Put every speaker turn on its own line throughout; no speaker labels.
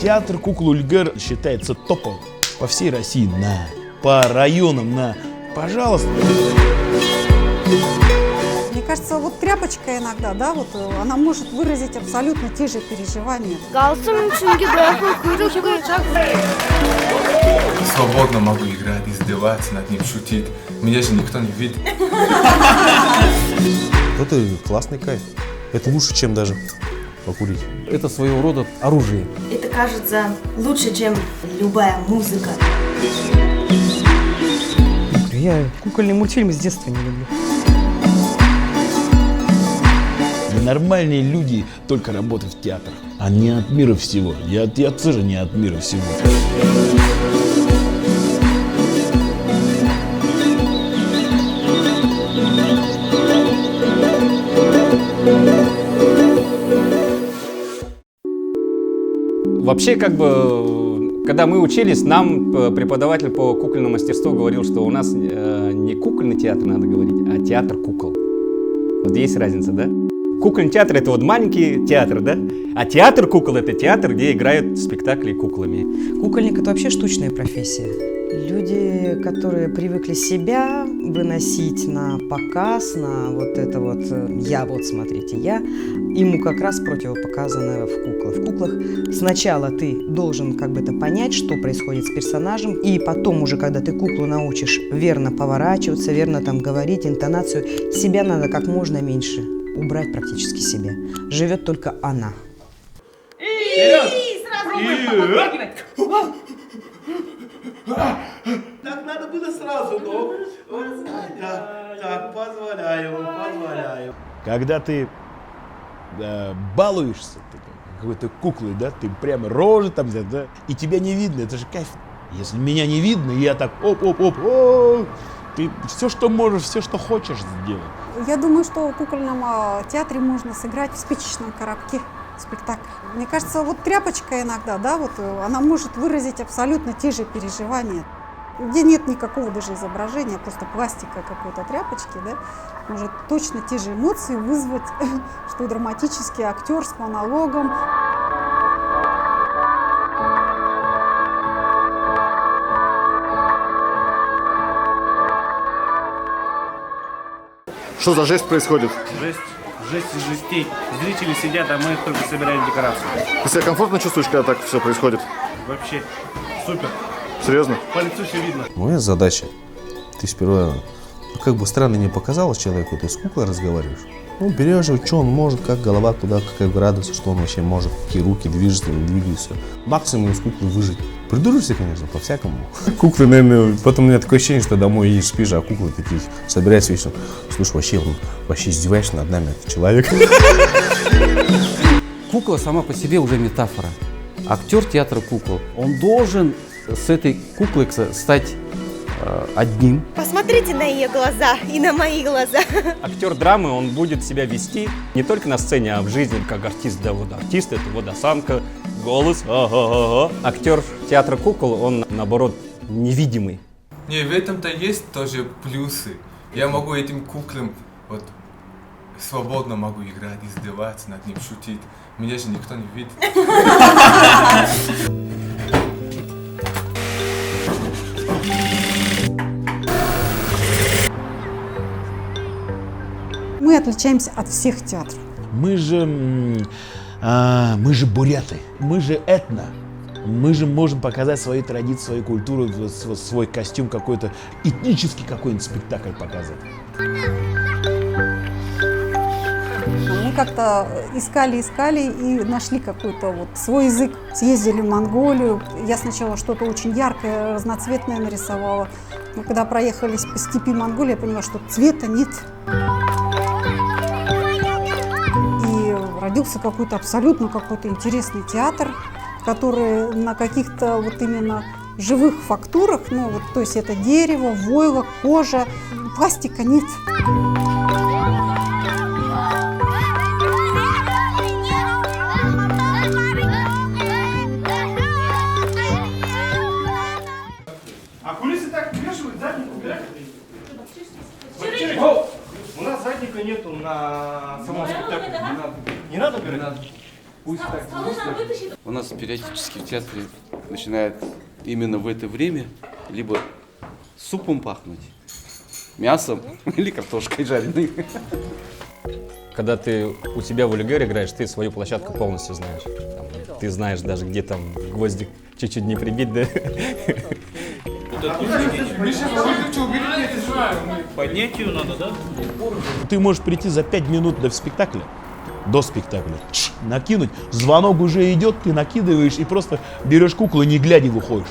Театр кукол Ульгер считается топовым по всей России, по районам, пожалуйста.
Мне кажется, вот тряпочка иногда, да, вот она может выразить абсолютно те же переживания.
Свободно могу играть, издеваться над ним, шутить. Меня же никто не видит.
Это классный кайф. Это лучше, чем даже покурить. Это своего рода оружие.
Это кажется лучше, чем любая музыка.
Я кукольные мультфильмы с детства не люблю.
Нормальные люди только работают в театрах, а не от мира всего. Я тоже не от мира всего.
Вообще, когда мы учились, нам преподаватель по кукольному мастерству говорил, что у нас не кукольный театр надо говорить, а театр кукол. Вот есть разница, да? Кукольный театр — это вот маленький театр, да? А театр кукол — это театр, где играют спектакли куклами.
Кукольник — это вообще штучная профессия. Люди, которые привыкли себя выносить на показ, на вот это вот «я», вот смотрите, «я», ему как раз противопоказано в куклах. В куклах сначала ты должен это понять, что происходит с персонажем, и потом уже, когда ты куклу научишь верно поворачиваться, верно говорить, интонацию, себя надо как можно меньше убрать практически себя. Живет только она.
И сразу подпрыгивать.
Так надо было сразу, но... Так, позволяю.
Когда ты балуешься какой-то куклой, да, ты прямо рожа там, да, и тебя не видно, это же кайф. Если меня не видно, я так оп, ты все, что можешь, все, что хочешь сделать.
Я думаю, что в кукольном театре можно сыграть в спичечном коробке спектакль. Мне кажется, вот тряпочка иногда, да, вот она может выразить абсолютно те же переживания. Где нет никакого даже изображения, просто пластика какой-то тряпочки, да, может точно те же эмоции вызвать, что и драматический актер с монологом.
Что за жесть происходит?
Жесть из жестей. Зрители сидят, а мы только собираем декорацию.
Ты себя комфортно чувствуешь, когда так все происходит?
Вообще супер.
Серьезно?
По лицу все видно.
Моя задача. Ты сперва, странно не показалось человеку, ты с куклой разговариваешь. Берешь его, что он может, как голова, куда, какой градус, что он вообще может, какие руки движутся, не двигаются. Максимум из куклы выжить. Придуриваешься, конечно, по-всякому. Куклы, наверное, потом у меня такое ощущение, что домой едешь, спишь, а куклы такие собираются вечером. Слушай, вообще издеваешься над нами, этот человек.
Кукла сама по себе уже метафора. Актер театра кукол, он должен с этой куклой стать одним.
Посмотрите на ее глаза и на мои глаза.
Актер драмы, он будет себя вести не только на сцене, а в жизни, как артист. Да, вот артист — это вот осанка, голос. Актер театра кукол, он, наоборот, невидимый.
Не, в этом-то есть тоже плюсы. Я могу этим куклам свободно могу играть, издеваться над ним, шутить. Меня же никто не видит.
Мы отличаемся от всех театров.
Мы же буряты, мы же этно. Мы же можем показать свои традиции, свою культуру, свой костюм какой-то, этнический какой-нибудь спектакль показать.
Мы как-то искали и нашли какой-то свой язык. Съездили в Монголию. Я сначала что-то очень яркое, разноцветное нарисовала. Но когда проехались по степи Монголии, я поняла, что цвета нет. И родился какой-то абсолютно интересный театр, который на каких-то именно живых фактурах, то есть это дерево, войлок, кожа, пластика нет.
А кулисы так вешают, задник убирать? У нас задника нету на самом спектакле. Не надо убирать?
У нас периодически в театре начинает именно в это время либо супом пахнуть, мясом или картошкой жареной.
Когда ты у себя в Улигер играешь, ты свою площадку полностью знаешь. Там, ты знаешь даже, где там гвоздик чуть-чуть не прибить, да?
Поднять ее надо, да?
Ты можешь прийти за 5 минут до спектакля, накинуть, звонок уже идет, ты накидываешь и просто берешь куклу, не глядя выходишь.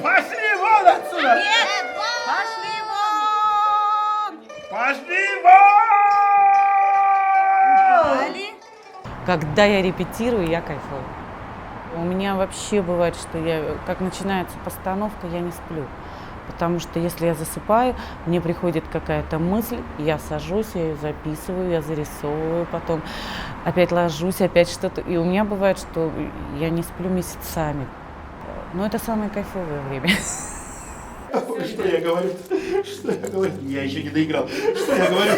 Пошли вон отсюда! Нет! Пошли вон! Пошли вон!
Когда я репетирую, я кайфую. У меня вообще бывает, что как начинается постановка, я не сплю. Потому что если я засыпаю, мне приходит какая-то мысль, я сажусь, я ее записываю, я зарисовываю, потом опять ложусь, опять что-то. И у меня бывает, что я не сплю месяцами. Но это самое кайфовое время.
Что я говорю? Что я говорю? Я еще не доиграл. Что я говорю?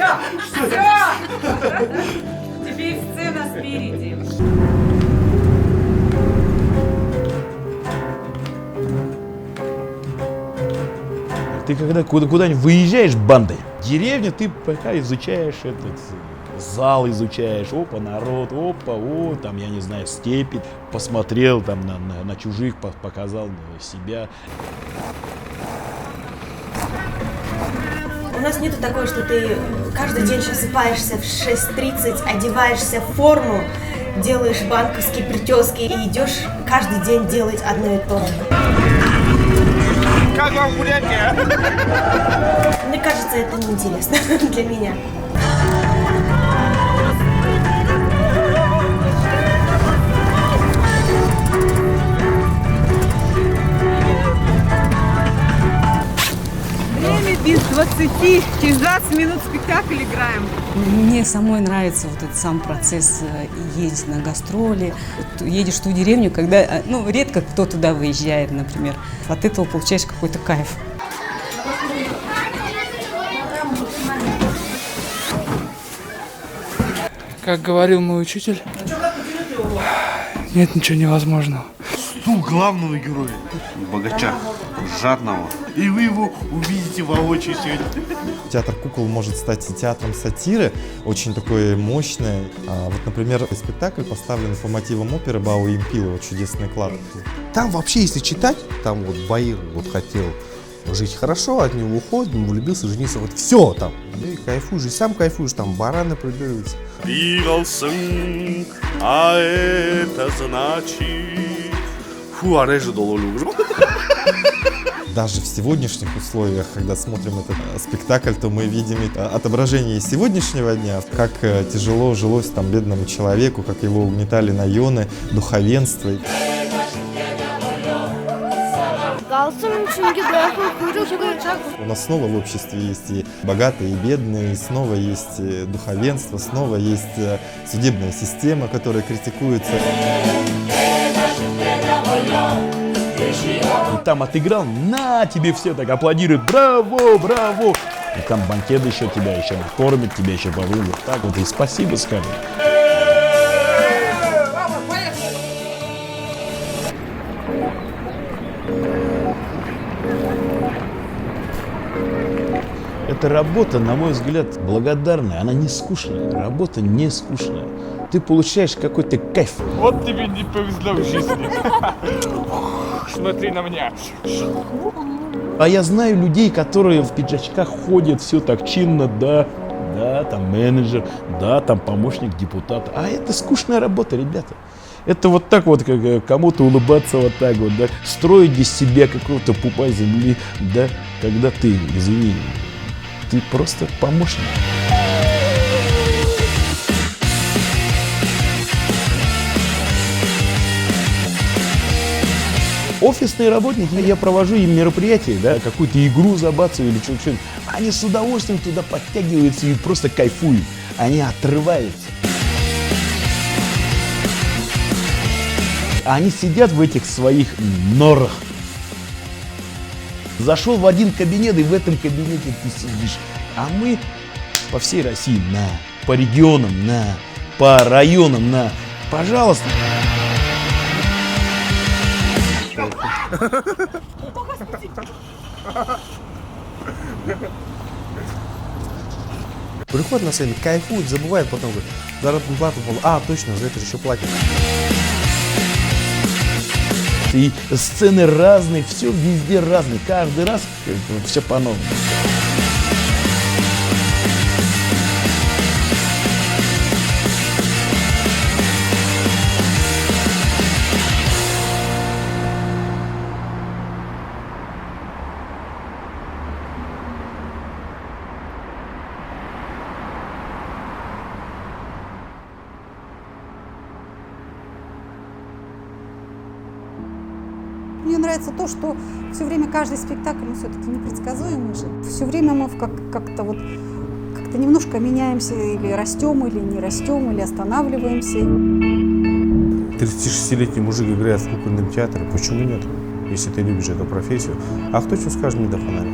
Тебе сцена спереди.
Ты когда куда-нибудь выезжаешь бандой, в деревне ты пока изучаешь этот зал, изучаешь, опа, народ, опа, о, там, я не знаю, степи, посмотрел там на чужих, показал себя.
У нас нету такого, что ты каждый день просыпаешься в 6:30, одеваешься в форму, делаешь банковские прически и идешь каждый день делать одно и то же.
Как вам гулянки?
Мне кажется, это неинтересно для меня.
Время без 20, через 20 минут спектакль играем.
Мне самой нравится вот этот сам процесс ездить на гастроли. Вот едешь в ту деревню, когда, редко кто туда выезжает, например. От этого получаешь какой-то кайф.
Как говорил мой учитель, нет ничего невозможного.
Стул главного героя.
Богача, жадного.
И вы его увидите воочию сегодня.
Театр кукол может стать и театром сатиры, очень такой мощный. Вот, например, спектакль поставлен по мотивам оперы Бауи и Эмпилова «Чудесный клад».
Там вообще, если читать, там вот Баир вот хотел жить хорошо, от него уходит, влюбился, женился, вот все там. И кайфуешь, и сам кайфуешь, там бараны прибегаются.
Двигался, а это значит... Фу, а реже долго люблю.
Даже в сегодняшних условиях, когда смотрим этот спектакль, то мы видим отображение сегодняшнего дня, как тяжело жилось там бедному человеку, как его угнетали наёны, духовенство. У нас снова в обществе есть и богатые, и бедные, и снова есть духовенство, снова есть судебная система, которая критикуется.
И там отыграл, на тебе все так аплодируют, браво, браво. И там банкет еще тебя еще накормит, тебя еще повыдут. Так вот и спасибо скажут. Эта работа, на мой взгляд, благодарная, она не скучная, работа не скучная. Ты получаешь какой-то кайф.
Вот тебе не повезло в жизни. Смотри на меня.
А я знаю людей, которые в пиджачках ходят, все так чинно, да, там менеджер, да, там помощник депутата. А это скучная работа, ребята. Это вот так вот, как кому-то улыбаться вот так вот, да, строить из себя какого-то пупа земли, да, когда ты, извини, ты просто помощник. Офисные работники, я провожу им мероприятие, да, какую-то игру забацываю или что-нибудь. Они с удовольствием туда подтягиваются и просто кайфуют. Они отрываются. А они сидят в этих своих норах. Зашел в один кабинет, и в этом кабинете ты сидишь. А мы по всей России, по регионам, по районам, Пожалуйста.
Приходит на сцену, кайфует, забывает, потом говорит, заработную плату, точно, за это еще платят.
И сцены разные, все везде разные, каждый раз все по-новому.
Мне нравится то, что все время каждый спектакль, все-таки непредсказуемый же. Все время мы как-то немножко меняемся, или растем, или не растем, или останавливаемся.
36-летний мужик играет в кукольном театре, почему нет, если ты любишь эту профессию? А кто что скажет, не до фонаря?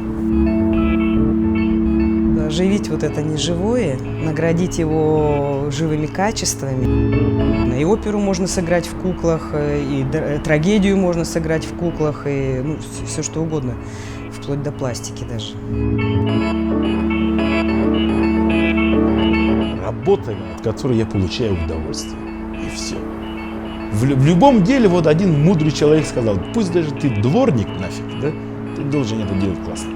Оживить вот это неживое, наградить его живыми качествами. И оперу можно сыграть в куклах, и трагедию можно сыграть в куклах, и все что угодно, вплоть до пластики даже.
Работа, от которой я получаю удовольствие. И все. В любом деле, вот один мудрый человек сказал, пусть даже ты дворник нафиг, да, ты должен это делать классно.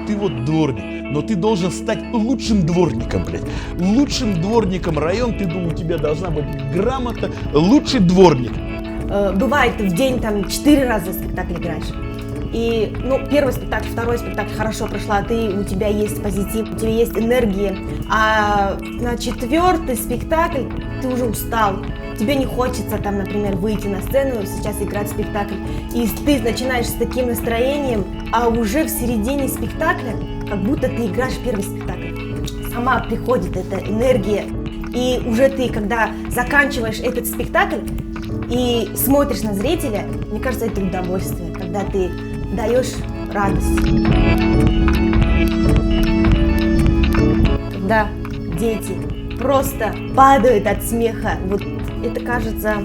Ты вот дворник, но ты должен стать лучшим дворником, блядь. Лучшим дворником район, у тебя должна быть грамота, лучший дворник.
Бывает, ты в день там 4 раза спектакль играешь. И, первый спектакль, второй спектакль хорошо прошла, у тебя есть позитив, у тебя есть энергия. А на 4-й спектакль ты уже устал. Тебе не хочется там, например, выйти на сцену и сейчас играть спектакль. И ты начинаешь с таким настроением, а уже в середине спектакля, как будто ты играешь первый спектакль. Сама приходит эта энергия. И уже ты, когда заканчиваешь этот спектакль и смотришь на зрителя, мне кажется, это удовольствие, когда ты даешь радость. Когда дети просто падают от смеха, вот это кажется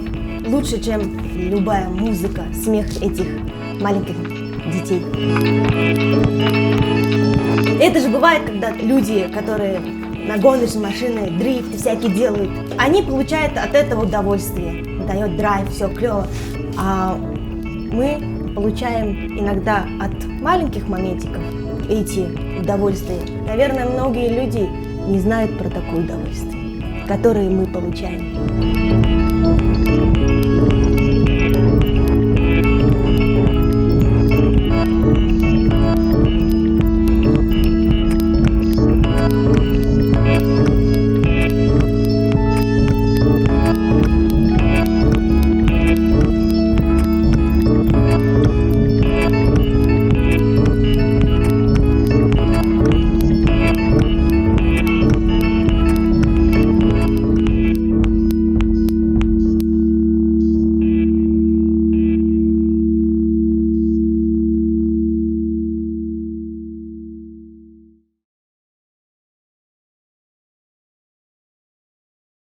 лучше, чем любая музыка, смех этих маленьких детей. Это же бывает, когда люди, которые на гоночной машине дрифт всякие делают, они получают от этого удовольствие, дает драйв, все клево. А мы получаем иногда от маленьких моментиков эти удовольствия. Наверное, многие люди не знают про такое удовольствие, которое мы получаем.